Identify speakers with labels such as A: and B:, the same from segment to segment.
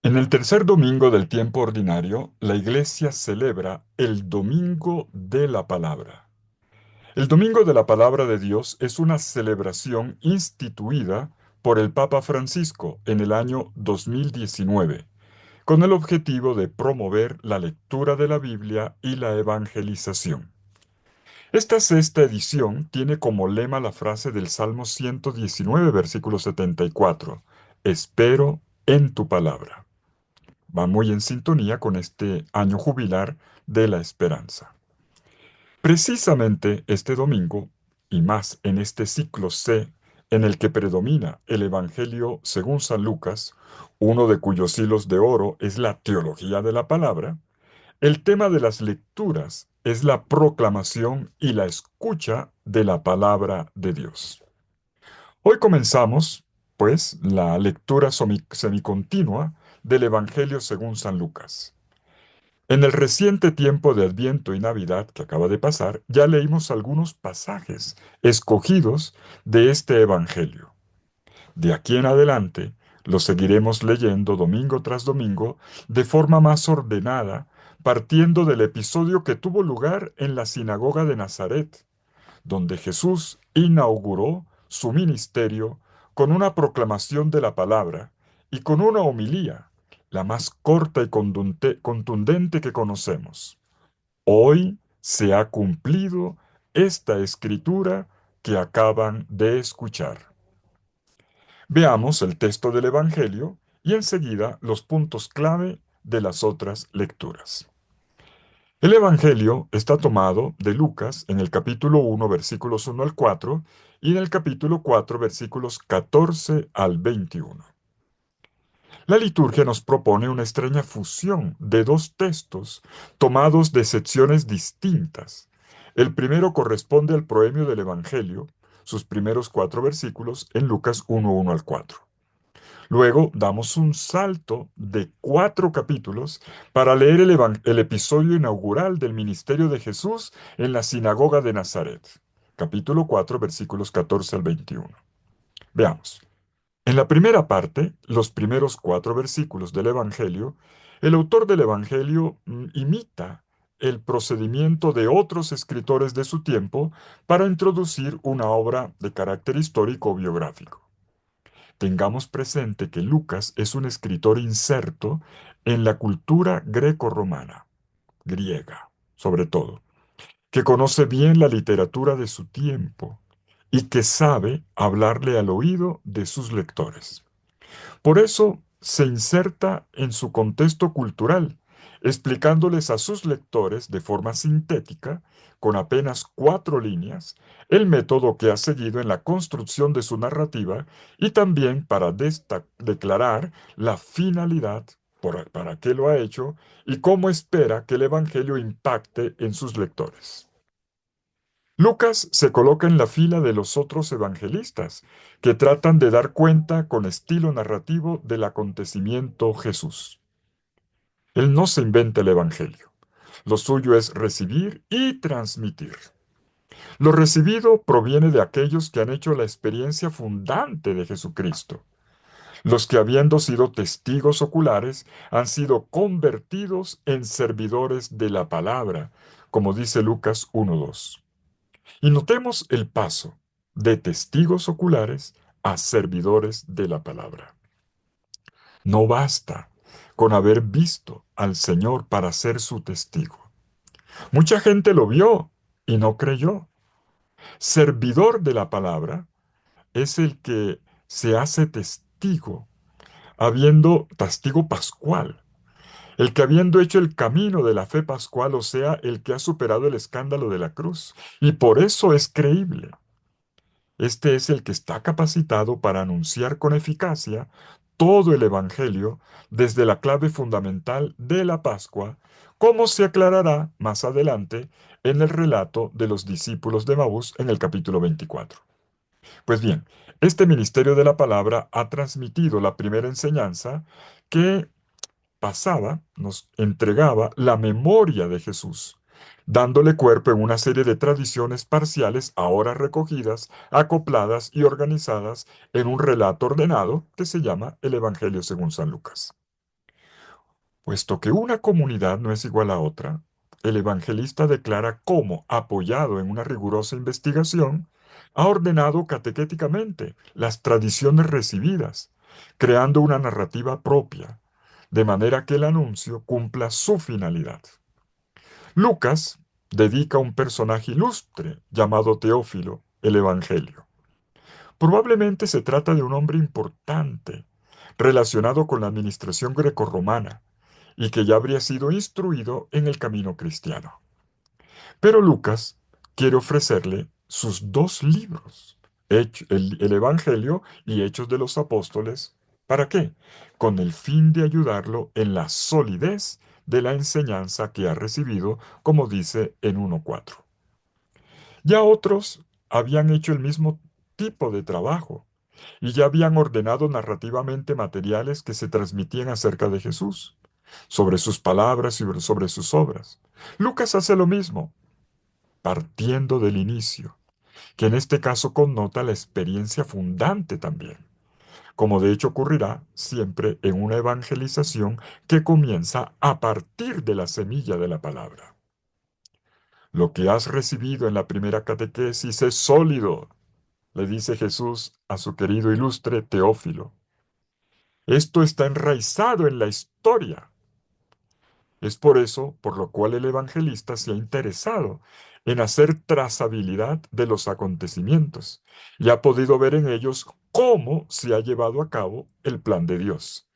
A: En el tercer domingo del tiempo ordinario, la Iglesia celebra el Domingo de la Palabra. El Domingo de la Palabra de Dios es una celebración instituida por el Papa Francisco en el año 2019, con el objetivo de promover la lectura de la Biblia y la evangelización. Esta sexta edición tiene como lema la frase del Salmo 119, versículo 74: Espero en tu palabra. Va muy en sintonía con este año jubilar de la esperanza. Precisamente este domingo, y más en este ciclo C, en el que predomina el Evangelio según San Lucas, uno de cuyos hilos de oro es la teología de la palabra, el tema de las lecturas es la proclamación y la escucha de la palabra de Dios. Hoy comenzamos, pues, la lectura semicontinua del Evangelio según San Lucas. En el reciente tiempo de Adviento y Navidad que acaba de pasar, ya leímos algunos pasajes escogidos de este Evangelio. De aquí en adelante, lo seguiremos leyendo domingo tras domingo de forma más ordenada, partiendo del episodio que tuvo lugar en la sinagoga de Nazaret, donde Jesús inauguró su ministerio con una proclamación de la palabra y con una homilía, la más corta y contundente que conocemos. Hoy se ha cumplido esta escritura que acaban de escuchar. Veamos el texto del Evangelio y enseguida los puntos clave de las otras lecturas. El Evangelio está tomado de Lucas en el capítulo 1, versículos 1 al 4, y en el capítulo 4, versículos 14 al 21. La liturgia nos propone una extraña fusión de dos textos tomados de secciones distintas. El primero corresponde al proemio del Evangelio, sus primeros cuatro versículos en Lucas 1, 1 al 4. Luego damos un salto de cuatro capítulos para leer el episodio inaugural del ministerio de Jesús en la sinagoga de Nazaret. Capítulo 4, versículos 14 al 21. Veamos. En la primera parte, los primeros cuatro versículos del Evangelio, el autor del Evangelio imita el procedimiento de otros escritores de su tiempo para introducir una obra de carácter histórico o biográfico. Tengamos presente que Lucas es un escritor inserto en la cultura greco-romana, griega, sobre todo, que conoce bien la literatura de su tiempo y que sabe hablarle al oído de sus lectores. Por eso se inserta en su contexto cultural, explicándoles a sus lectores de forma sintética, con apenas cuatro líneas, el método que ha seguido en la construcción de su narrativa y también para declarar la finalidad para qué lo ha hecho y cómo espera que el Evangelio impacte en sus lectores. Lucas se coloca en la fila de los otros evangelistas, que tratan de dar cuenta con estilo narrativo del acontecimiento Jesús. Él no se inventa el Evangelio. Lo suyo es recibir y transmitir. Lo recibido proviene de aquellos que han hecho la experiencia fundante de Jesucristo, los que habiendo sido testigos oculares han sido convertidos en servidores de la palabra, como dice Lucas 1:2. Y notemos el paso de testigos oculares a servidores de la palabra. No basta con haber visto al Señor para ser su testigo. Mucha gente lo vio y no creyó. Servidor de la palabra es el que se hace testigo, habiendo testigo pascual, el que habiendo hecho el camino de la fe pascual, o sea, el que ha superado el escándalo de la cruz, y por eso es creíble. Este es el que está capacitado para anunciar con eficacia todo el Evangelio desde la clave fundamental de la Pascua, como se aclarará más adelante en el relato de los discípulos de Maús en el capítulo 24. Pues bien, este ministerio de la palabra ha transmitido la primera enseñanza que pasaba, nos entregaba la memoria de Jesús, dándole cuerpo en una serie de tradiciones parciales ahora recogidas, acopladas y organizadas en un relato ordenado que se llama el Evangelio según San Lucas. Puesto que una comunidad no es igual a otra, el evangelista declara cómo, apoyado en una rigurosa investigación, ha ordenado catequéticamente las tradiciones recibidas, creando una narrativa propia, de manera que el anuncio cumpla su finalidad. Lucas dedica a un personaje ilustre llamado Teófilo el Evangelio. Probablemente se trata de un hombre importante, relacionado con la administración grecorromana, y que ya habría sido instruido en el camino cristiano. Pero Lucas quiere ofrecerle sus dos libros, el Evangelio y Hechos de los Apóstoles. ¿Para qué? Con el fin de ayudarlo en la solidez de la enseñanza que ha recibido, como dice en 1.4. Ya otros habían hecho el mismo tipo de trabajo y ya habían ordenado narrativamente materiales que se transmitían acerca de Jesús, sobre sus palabras y sobre sus obras. Lucas hace lo mismo, partiendo del inicio, que en este caso connota la experiencia fundante también, como de hecho ocurrirá siempre en una evangelización que comienza a partir de la semilla de la palabra. Lo que has recibido en la primera catequesis es sólido, le dice Jesús a su querido ilustre Teófilo. Esto está enraizado en la historia. Es por eso por lo cual el evangelista se ha interesado en hacer trazabilidad de los acontecimientos y ha podido ver en ellos cómo se ha llevado a cabo el plan de Dios.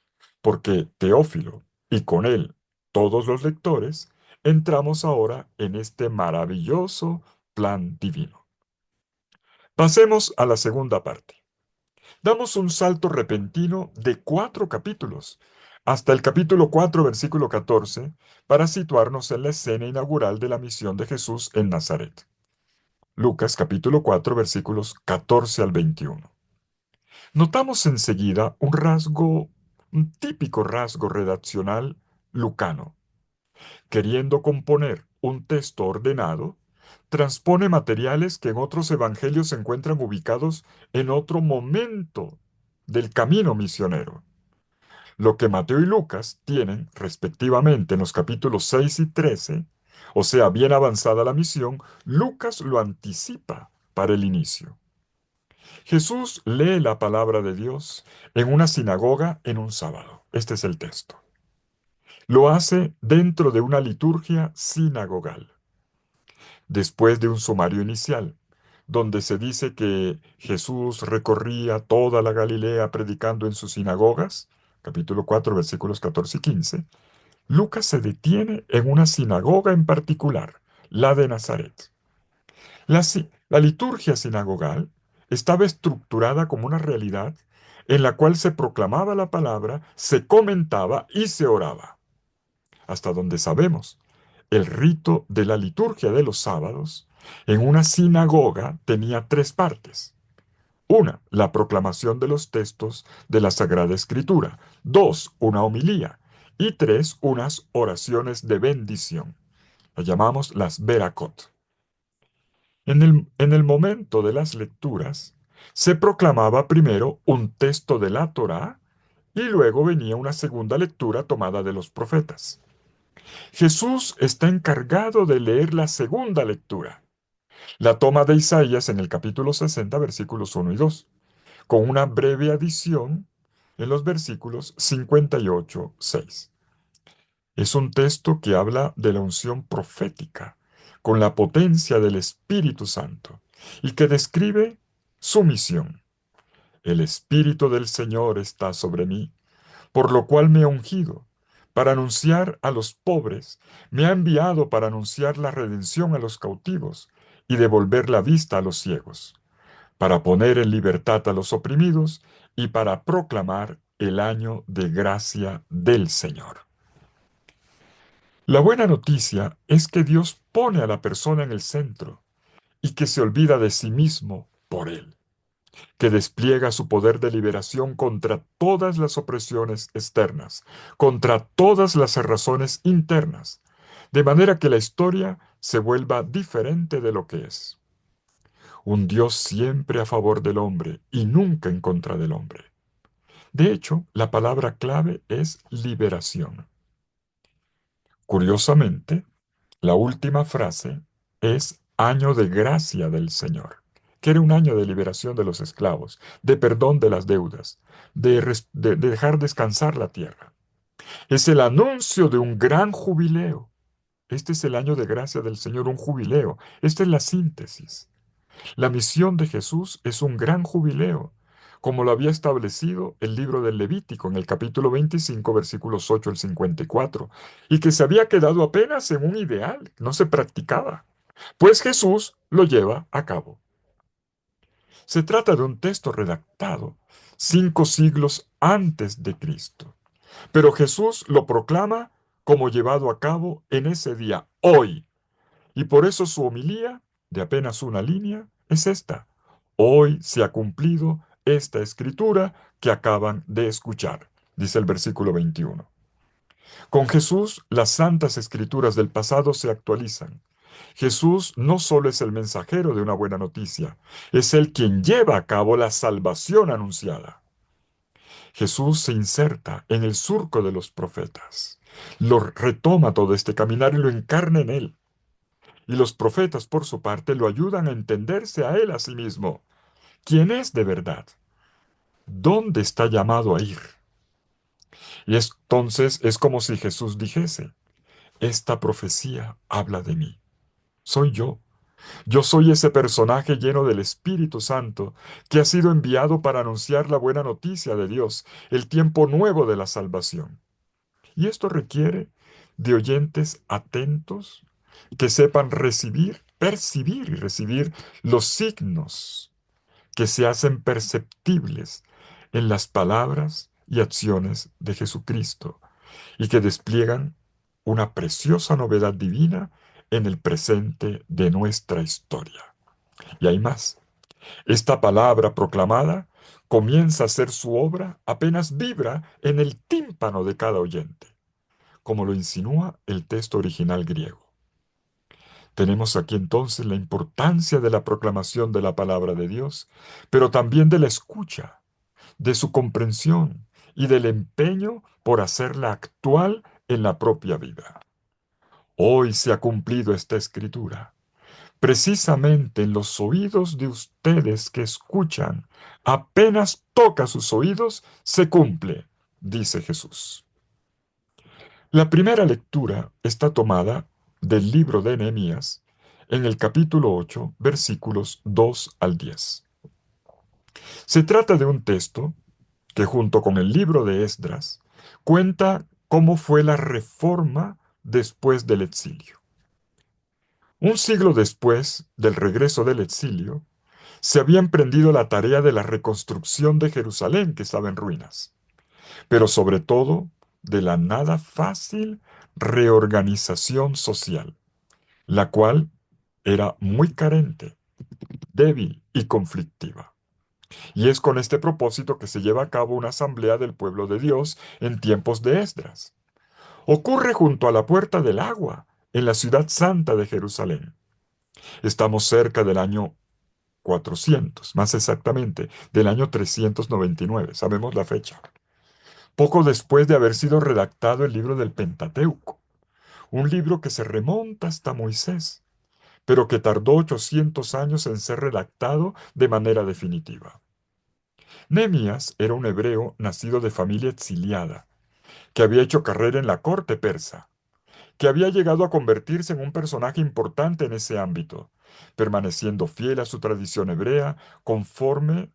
A: Porque Teófilo y con él todos los lectores entramos ahora en este maravilloso plan divino. Pasemos a la segunda parte. Damos un salto repentino de 4 capítulos, hasta el capítulo 4, versículo 14, para situarnos en la escena inaugural de la misión de Jesús en Nazaret. Lucas capítulo 4, versículos 14 al 21. Notamos enseguida un típico rasgo redaccional lucano. Queriendo componer un texto ordenado, transpone materiales que en otros evangelios se encuentran ubicados en otro momento del camino misionero. Lo que Mateo y Lucas tienen, respectivamente, en los capítulos 6 y 13, o sea, bien avanzada la misión, Lucas lo anticipa para el inicio. Jesús lee la palabra de Dios en una sinagoga en un sábado. Este es el texto. Lo hace dentro de una liturgia sinagogal, después de un sumario inicial, donde se dice que Jesús recorría toda la Galilea predicando en sus sinagogas, capítulo 4, versículos 14 y 15. Lucas se detiene en una sinagoga en particular, la de Nazaret. La liturgia sinagogal estaba estructurada como una realidad en la cual se proclamaba la palabra, se comentaba y se oraba. Hasta donde sabemos, el rito de la liturgia de los sábados en una sinagoga tenía 3 partes. Una, la proclamación de los textos de la Sagrada Escritura. Dos, una homilía. Y tres, unas oraciones de bendición. Las llamamos las Berakot. En el momento de las lecturas, se proclamaba primero un texto de la Torá y luego venía una segunda lectura tomada de los profetas. Jesús está encargado de leer la segunda lectura, la toma de Isaías en el capítulo 60, versículos 1 y 2, con una breve adición en los versículos 58, 6. Es un texto que habla de la unción profética, con la potencia del Espíritu Santo, y que describe su misión. El Espíritu del Señor está sobre mí, por lo cual me ha ungido para anunciar a los pobres, me ha enviado para anunciar la redención a los cautivos y devolver la vista a los ciegos, para poner en libertad a los oprimidos y para proclamar el año de gracia del Señor. La buena noticia es que Dios pone a la persona en el centro y que se olvida de sí mismo por él, que despliega su poder de liberación contra todas las opresiones externas, contra todas las cerrazones internas, de manera que la historia se vuelva diferente de lo que es. Un Dios siempre a favor del hombre y nunca en contra del hombre. De hecho, la palabra clave es liberación. Curiosamente, la última frase es año de gracia del Señor, que era un año de liberación de los esclavos, de perdón de las deudas, de dejar descansar la tierra. Es el anuncio de un gran jubileo. Este es el año de gracia del Señor, un jubileo. Esta es la síntesis. La misión de Jesús es un gran jubileo, como lo había establecido el libro del Levítico en el capítulo 25, versículos 8 al 54, y que se había quedado apenas en un ideal, no se practicaba. Pues Jesús lo lleva a cabo. Se trata de un texto redactado 5 siglos antes de Cristo, pero Jesús lo proclama como llevado a cabo en ese día, hoy. Y por eso su homilía, de apenas una línea, es esta. Hoy se ha cumplido esta escritura que acaban de escuchar, dice el versículo 21. Con Jesús, las santas escrituras del pasado se actualizan. Jesús no solo es el mensajero de una buena noticia, es el quien lleva a cabo la salvación anunciada. Jesús se inserta en el surco de los profetas, lo retoma todo este caminar y lo encarna en él. Y los profetas, por su parte, lo ayudan a entenderse a él a sí mismo. ¿Quién es de verdad? ¿Dónde está llamado a ir? Y entonces es como si Jesús dijese, esta profecía habla de mí. Soy yo. Yo soy ese personaje lleno del Espíritu Santo que ha sido enviado para anunciar la buena noticia de Dios, el tiempo nuevo de la salvación. Y esto requiere de oyentes atentos que sepan recibir, percibir y recibir los signos que se hacen perceptibles en las palabras y acciones de Jesucristo y que despliegan una preciosa novedad divina en el presente de nuestra historia. Y hay más. Esta palabra proclamada comienza a ser su obra apenas vibra en el tímpano de cada oyente, como lo insinúa el texto original griego. Tenemos aquí entonces la importancia de la proclamación de la palabra de Dios, pero también de la escucha, de su comprensión y del empeño por hacerla actual en la propia vida. Hoy se ha cumplido esta escritura. Precisamente en los oídos de ustedes que escuchan, apenas toca sus oídos, se cumple, dice Jesús. La primera lectura está tomada del libro de Nehemías en el capítulo 8, versículos 2 al 10. Se trata de un texto que junto con el libro de Esdras cuenta cómo fue la reforma después del exilio. Un siglo después del regreso del exilio, se había emprendido la tarea de la reconstrucción de Jerusalén que estaba en ruinas, pero sobre todo de la nada fácil reorganización social, la cual era muy carente, débil y conflictiva. Y es con este propósito que se lleva a cabo una asamblea del pueblo de Dios en tiempos de Esdras. Ocurre junto a la Puerta del Agua, en la ciudad santa de Jerusalén. Estamos cerca del año 400, más exactamente, del año 399, sabemos la fecha. Poco después de haber sido redactado el libro del Pentateuco, un libro que se remonta hasta Moisés, pero que tardó 800 años en ser redactado de manera definitiva. Nehemías era un hebreo nacido de familia exiliada, que había hecho carrera en la corte persa, que había llegado a convertirse en un personaje importante en ese ámbito, permaneciendo fiel a su tradición hebrea, conforme,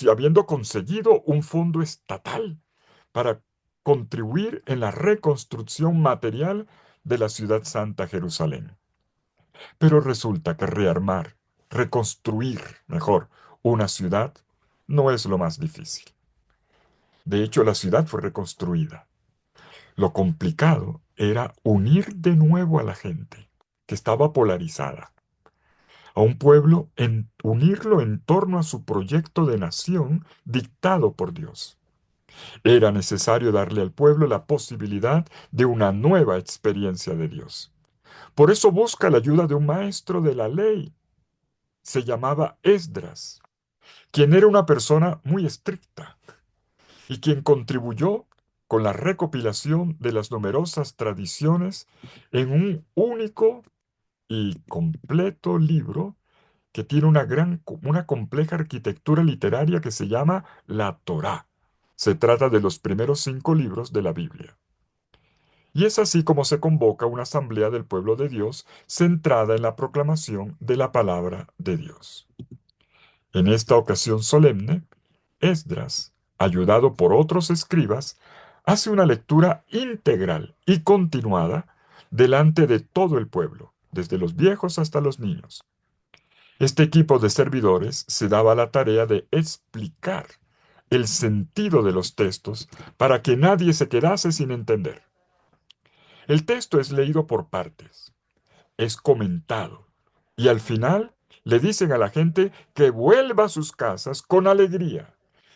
A: habiendo conseguido un fondo estatal para contribuir en la reconstrucción material de la ciudad santa Jerusalén. Pero resulta que rearmar, reconstruir, mejor, una ciudad no es lo más difícil. De hecho, la ciudad fue reconstruida. Lo complicado era unir de nuevo a la gente, que estaba polarizada, a un pueblo, unirlo en torno a su proyecto de nación dictado por Dios. Era necesario darle al pueblo la posibilidad de una nueva experiencia de Dios. Por eso busca la ayuda de un maestro de la ley. Se llamaba Esdras, quien era una persona muy estricta y quien contribuyó con la recopilación de las numerosas tradiciones en un único y completo libro que tiene una compleja arquitectura literaria que se llama la Torá. Se trata de los primeros 5 libros de la Biblia. Y es así como se convoca una asamblea del pueblo de Dios centrada en la proclamación de la palabra de Dios. En esta ocasión solemne, Esdras, ayudado por otros escribas, hace una lectura integral y continuada delante de todo el pueblo, desde los viejos hasta los niños. Este equipo de servidores se daba la tarea de explicar el sentido de los textos para que nadie se quedase sin entender. El texto es leído por partes, es comentado y al final le dicen a la gente que vuelva a sus casas con alegría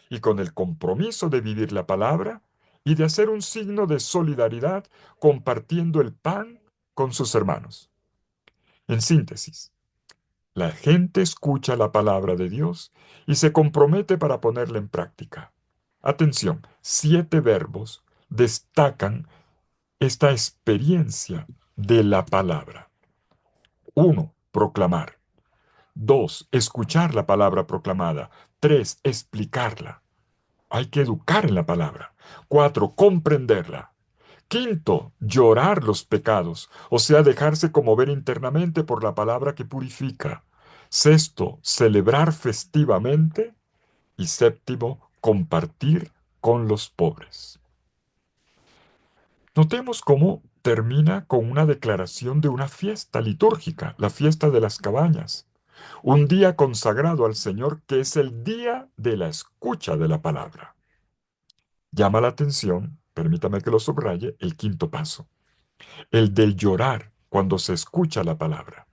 A: y con el compromiso de vivir la palabra y de hacer un signo de solidaridad compartiendo el pan con sus hermanos. En síntesis, la gente escucha la palabra de Dios y se compromete para ponerla en práctica. Atención, 7 verbos destacan esta experiencia de la palabra. 1. Proclamar. 2. Escuchar la palabra proclamada. 3. Explicarla. Hay que educar en la palabra. 4. Comprenderla. 5. Llorar los pecados, o sea, dejarse conmover internamente por la palabra que purifica. 6. Celebrar festivamente. Y 7. Compartir con los pobres. Notemos cómo termina con una declaración de una fiesta litúrgica, la fiesta de las cabañas, un día consagrado al Señor que es el día de la escucha de la palabra. Llama la atención, permítame que lo subraye, el quinto paso, el del llorar cuando se escucha la palabra.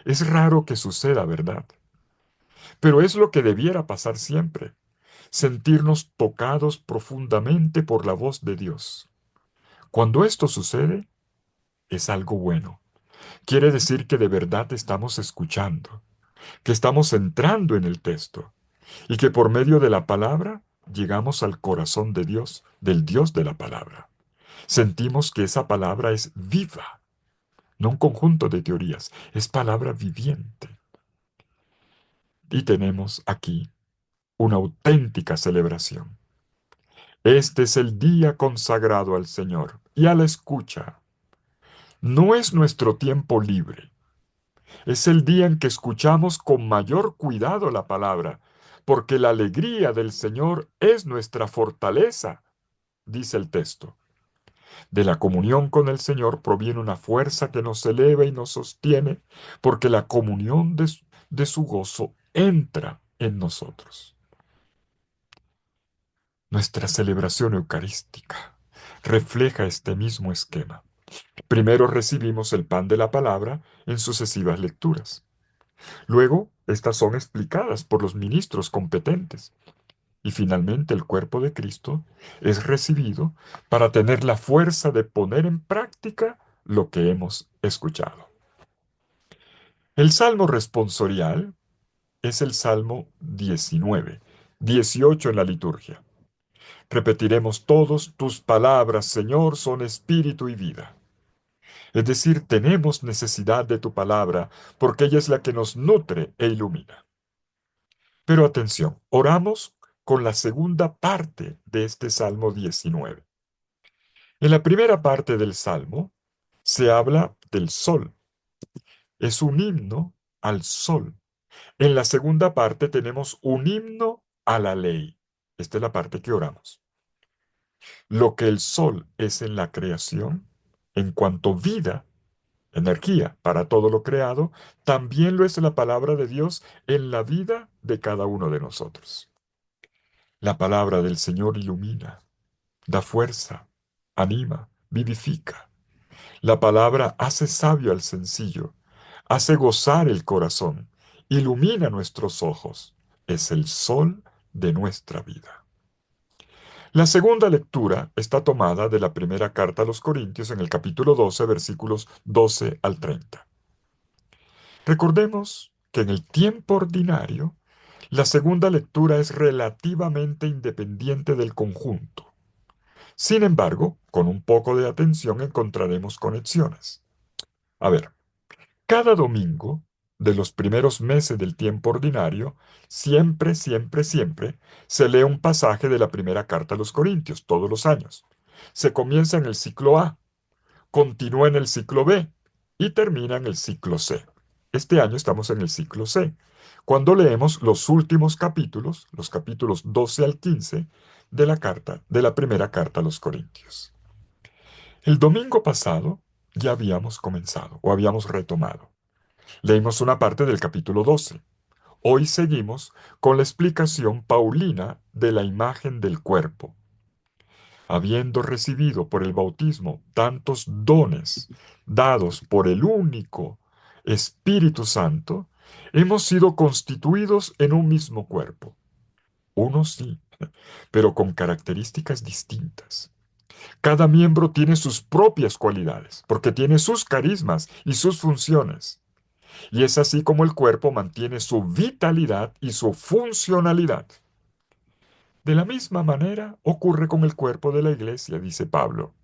A: Es raro que suceda, ¿verdad? Pero es lo que debiera pasar siempre, sentirnos tocados profundamente por la voz de Dios. Cuando esto sucede, es algo bueno. Quiere decir que de verdad estamos escuchando, que estamos entrando en el texto y que por medio de la palabra llegamos al corazón de Dios, del Dios de la palabra. Sentimos que esa palabra es viva, no un conjunto de teorías, es palabra viviente. Y tenemos aquí una auténtica celebración. Este es el día consagrado al Señor y a la escucha. No es nuestro tiempo libre. Es el día en que escuchamos con mayor cuidado la palabra, porque la alegría del Señor es nuestra fortaleza, dice el texto. De la comunión con el Señor proviene una fuerza que nos eleva y nos sostiene, porque la comunión de su gozo entra en nosotros. Nuestra celebración eucarística refleja este mismo esquema. Primero recibimos el pan de la palabra en sucesivas lecturas. Luego, estas son explicadas por los ministros competentes. Y finalmente el cuerpo de Cristo es recibido para tener la fuerza de poner en práctica lo que hemos escuchado. El salmo responsorial es el Salmo 19, 18 en la liturgia. Repetiremos todos, tus palabras, Señor, son espíritu y vida. Es decir, tenemos necesidad de tu palabra porque ella es la que nos nutre e ilumina. Pero atención, oramos con la segunda parte de este Salmo 19. En la primera parte del Salmo se habla del sol. Es un himno al sol. En la segunda parte tenemos un himno a la ley. Esta es la parte que oramos. Lo que el sol es en la creación, en cuanto vida, energía para todo lo creado, también lo es la palabra de Dios en la vida de cada uno de nosotros. La palabra del Señor ilumina, da fuerza, anima, vivifica. La palabra hace sabio al sencillo, hace gozar el corazón, ilumina nuestros ojos, es el sol de nuestra vida. La segunda lectura está tomada de la primera carta a los Corintios en el capítulo 12, versículos 12 al 30. Recordemos que en el tiempo ordinario, la segunda lectura es relativamente independiente del conjunto. Sin embargo, con un poco de atención encontraremos conexiones. A ver, cada domingo de los primeros meses del tiempo ordinario, siempre, siempre, siempre, se lee un pasaje de la primera carta a los Corintios, todos los años. Se comienza en el ciclo A, continúa en el ciclo B y termina en el ciclo C. Este año estamos en el ciclo C, cuando leemos los últimos capítulos, los capítulos 12 al 15 de la carta, de la primera carta a los Corintios. El domingo pasado ya habíamos comenzado o habíamos retomado. Leímos una parte del capítulo 12. Hoy seguimos con la explicación paulina de la imagen del cuerpo. Habiendo recibido por el bautismo tantos dones dados por el único Espíritu Santo, hemos sido constituidos en un mismo cuerpo. Uno sí, pero con características distintas. Cada miembro tiene sus propias cualidades, porque tiene sus carismas y sus funciones. Y es así como el cuerpo mantiene su vitalidad y su funcionalidad. De la misma manera ocurre con el cuerpo de la iglesia, dice Pablo,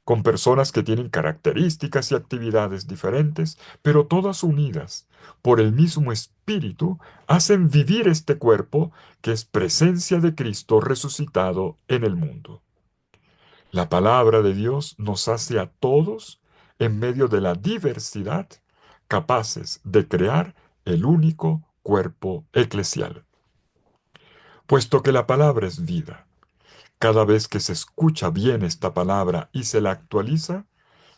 A: con personas que tienen características y actividades diferentes, pero todas unidas por el mismo espíritu, hacen vivir este cuerpo que es presencia de Cristo resucitado en el mundo. La palabra de Dios nos hace a todos, en medio de la diversidad, capaces de crear el único cuerpo eclesial. Puesto que la palabra es vida, cada vez que se escucha bien esta palabra y se la actualiza,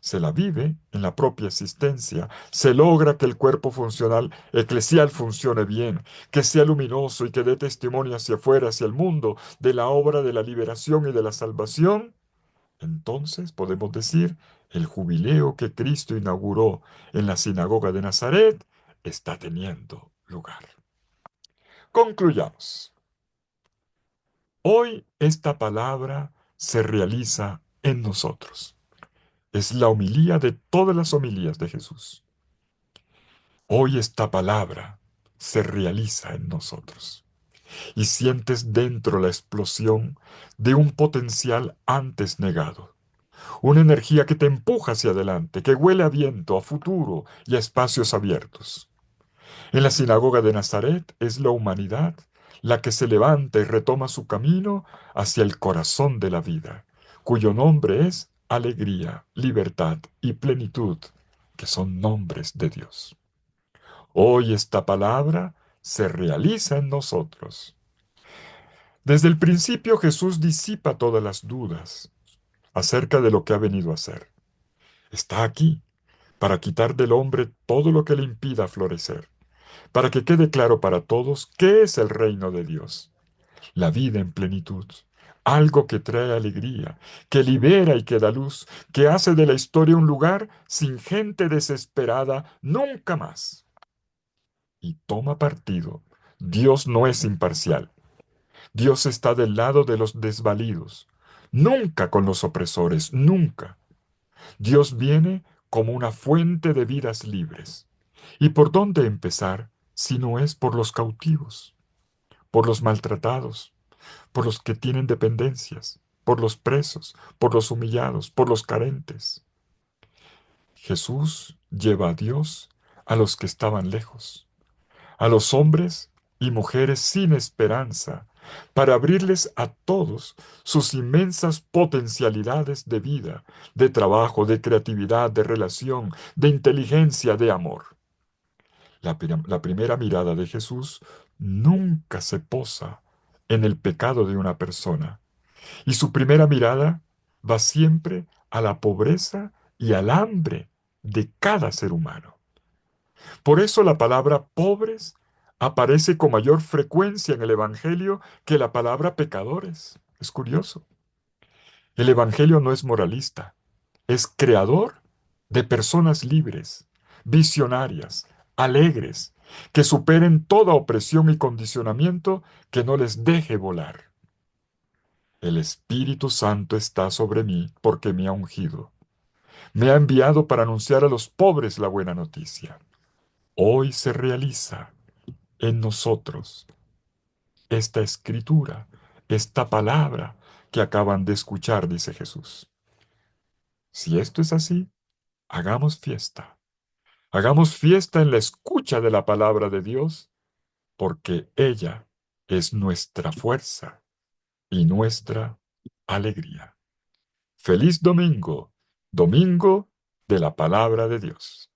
A: se la vive en la propia existencia, se logra que el cuerpo funcional eclesial funcione bien, que sea luminoso y que dé testimonio hacia afuera, hacia el mundo, de la obra de la liberación y de la salvación. Entonces podemos decir, el jubileo que Cristo inauguró en la sinagoga de Nazaret está teniendo lugar. Concluyamos. Hoy esta palabra se realiza en nosotros. Es la homilía de todas las homilías de Jesús. Hoy esta palabra se realiza en nosotros. Y sientes dentro la explosión de un potencial antes negado. Una energía que te empuja hacia adelante, que huele a viento, a futuro y a espacios abiertos. En la sinagoga de Nazaret es la humanidad la que se levanta y retoma su camino hacia el corazón de la vida, cuyo nombre es alegría, libertad y plenitud, que son nombres de Dios. Hoy esta palabra se realiza en nosotros. Desde el principio Jesús disipa todas las dudas acerca de lo que ha venido a hacer. Está aquí para quitar del hombre todo lo que le impida florecer, para que quede claro para todos qué es el reino de Dios, la vida en plenitud, algo que trae alegría, que libera y que da luz, que hace de la historia un lugar sin gente desesperada nunca más. Y toma partido. Dios no es imparcial. Dios está del lado de los desvalidos, nunca con los opresores, nunca. Dios viene como una fuente de vidas libres. ¿Y por dónde empezar si no es por los cautivos, por los maltratados, por los que tienen dependencias, por los presos, por los humillados, por los carentes? Jesús lleva a Dios a los que estaban lejos, a los hombres y mujeres sin esperanza, para abrirles a todos sus inmensas potencialidades de vida, de trabajo, de creatividad, de relación, de inteligencia, de amor. La primera mirada de Jesús nunca se posa en el pecado de una persona, y su primera mirada va siempre a la pobreza y al hambre de cada ser humano. Por eso la palabra pobres aparece con mayor frecuencia en el Evangelio que la palabra pecadores. Es curioso. El Evangelio no es moralista, es creador de personas libres, visionarias, alegres, que superen toda opresión y condicionamiento que no les deje volar. El Espíritu Santo está sobre mí porque me ha ungido. Me ha enviado para anunciar a los pobres la buena noticia. Hoy se realiza en nosotros esta escritura, esta palabra que acaban de escuchar, dice Jesús. Si esto es así, hagamos fiesta. Hagamos fiesta en la escucha de la palabra de Dios, porque ella es nuestra fuerza y nuestra alegría. Feliz domingo, domingo de la palabra de Dios.